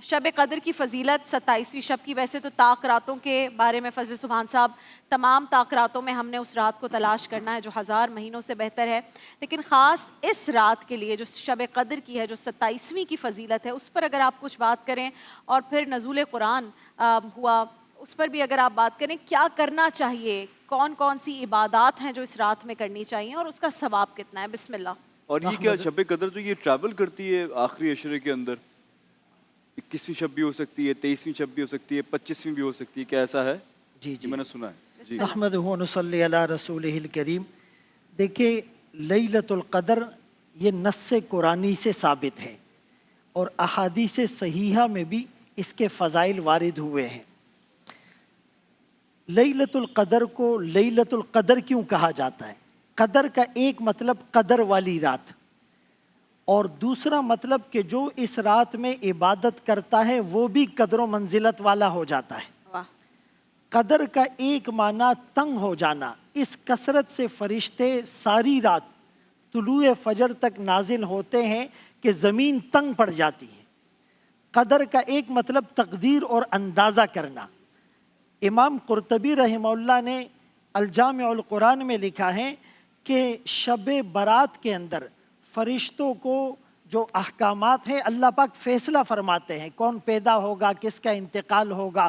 شب قدر کی فضیلت 27ویں شب کی، ویسے تو طاق راتوں کے بارے میں فضل سبحان صاحب، تمام طاق راتوں میں ہم نے اس رات کو تلاش کرنا ہے جو 1000 مہینوں سے بہتر ہے، لیکن خاص اس رات کے لیے جو شب قدر کی ہے، جو 27ویں کی فضیلت ہے، اس پر اگر آپ کچھ بات کریں، اور پھر نزول قرآن ہوا اس پر بھی اگر آپ بات کریں، کیا کرنا چاہیے، کون کون سی عبادات ہیں جو اس رات میں کرنی چاہیے اور اس کا ثواب کتنا ہے؟ بسم اللہ۔ اور یہ کیا شب قدر جو یہ ٹریول کرتی ہے آخری عشرے کے اندر؟ 21ویں شب بھی ہو سکتی ہے، 23ویں شب بھی ہو سکتی ہے، 25ویں بھی ہو سکتی ہے، کیا ایسا ہے؟ جی میں نے سنا ہے جی۔ نحمدہ و نصلی علی رسولہ الکریم۔ دیکھیں، لیلۃ القدر یہ نص قرآنی سے ثابت ہے اور احادیث صحیحہ میں بھی اس کے فضائل وارد ہوئے ہیں۔ لیلۃ القدر کو لیلۃ القدر کیوں کہا جاتا ہے؟ قدر کا ایک مطلب قدر والی رات، اور دوسرا مطلب کہ جو اس رات میں عبادت کرتا ہے وہ بھی قدر و منزلت والا ہو جاتا ہے۔ قدر کا ایک معنی تنگ ہو جانا، اس کثرت سے فرشتے ساری رات طلوع فجر تک نازل ہوتے ہیں کہ زمین تنگ پڑ جاتی ہے۔ قدر کا ایک مطلب تقدیر اور اندازہ کرنا۔ امام قرطبی رحمہ اللہ نے الجامع القرآن میں لکھا ہے کہ شب برات کے اندر فرشتوں کو جو احکامات ہیں اللہ پاک فیصلہ فرماتے ہیں، کون پیدا ہوگا، کس کا انتقال ہوگا،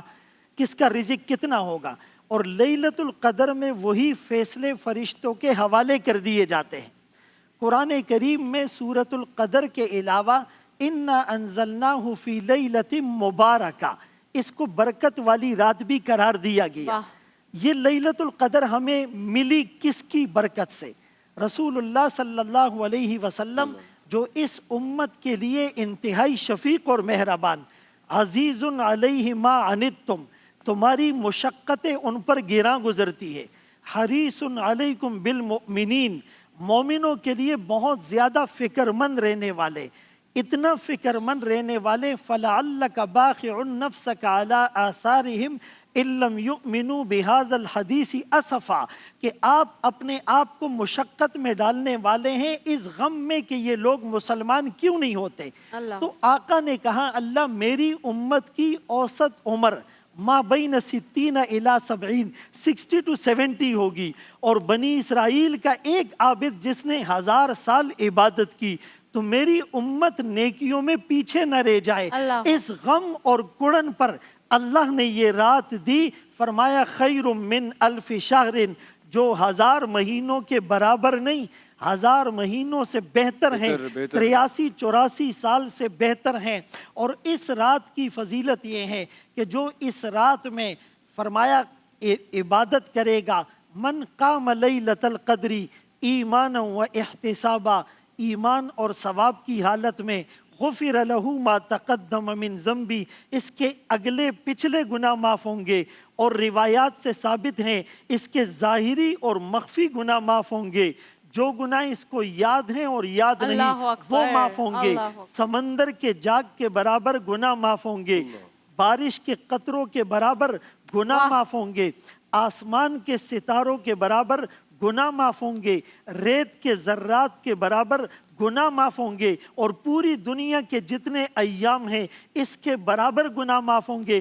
کس کا رزق کتنا ہوگا، اور لیلۃ القدر میں وہی فیصلے فرشتوں کے حوالے کر دیے جاتے ہیں۔ قرآن کریم میں سورۃ القدر کے علاوہ انا انزلناہ فی لیلۃ مبارکہ، اس کو برکت والی رات بھی قرار دیا گیا۔ یہ لیلۃ القدر ہمیں ملی کس کی برکت سے؟ رسول اللہ صلی اللہ علیہ وسلم جو اس امت کے لیے انتہائی شفیق اور مہربان، عزیز علیہ ما عنتم، تمہاری مشقتیں ان پر گراں گزرتی ہے، حریص علیکم بالمؤمنین، مومنوں کے لیے بہت زیادہ فکر مند رہنے والے، اتنا فکر مند رہنے والے فَلَعَلَّكَ بَاخِعٌ نَفْسَكَ عَلَىٰ آثَارِهِمْ إِن لَّمْ يُؤْمِنُوا بِهَذَا الْحَدِيثِ أَسَفًا، کہ آپ اپنے آپ کو مشقت میں ڈالنے والے ہیں اس غم میں کہ یہ لوگ مسلمان کیوں نہیں ہوتے۔ تو آقا نے کہا اللہ میری امت کی اوسط عمر ما بین 60 الی 70، 60 to 70 ہوگی، اور بنی اسرائیل کا ایک عابد جس نے 1000 سال عبادت کی، تو میری امت نیکیوں میں پیچھے نہ رہ جائے۔ اس غم اور کڑن پر اللہ نے یہ رات دی، فرمایا خیر من الف شہر، جو 1000 مہینوں کے برابر نہیں، 1000 مہینوں سے بہتر ہیں، 83-84 سال سے بہتر ہیں۔ اور اس رات کی فضیلت یہ ہے کہ جو اس رات میں فرمایا عبادت کرے گا، من قام لیلۃ القدر ایمانا و احتسابا، ایمان اور ثواب کی حالت میں، غفر لہ ما تقدم من ذنبی، اس کے اگلے پچھلے گناہ معاف ہوں گے، اور روایات سے ثابت ہیں اس کے ظاہری اور مخفی گناہ معاف ہوں گے، جو گناہ اس کو یاد ہیں اور یاد نہیں وہ معاف ہوں گے، سمندر کے جاگ کے برابر گناہ معاف ہوں گے، بارش کے قطروں کے برابر گناہ معاف ہوں گے، آسمان کے ستاروں کے برابر گناہ معاف ہوں گے، ریت کے ذرات کے برابر گناہ معاف ہوں گے، اور پوری دنیا کے جتنے ایام ہیں اس کے برابر گناہ معاف ہوں گے۔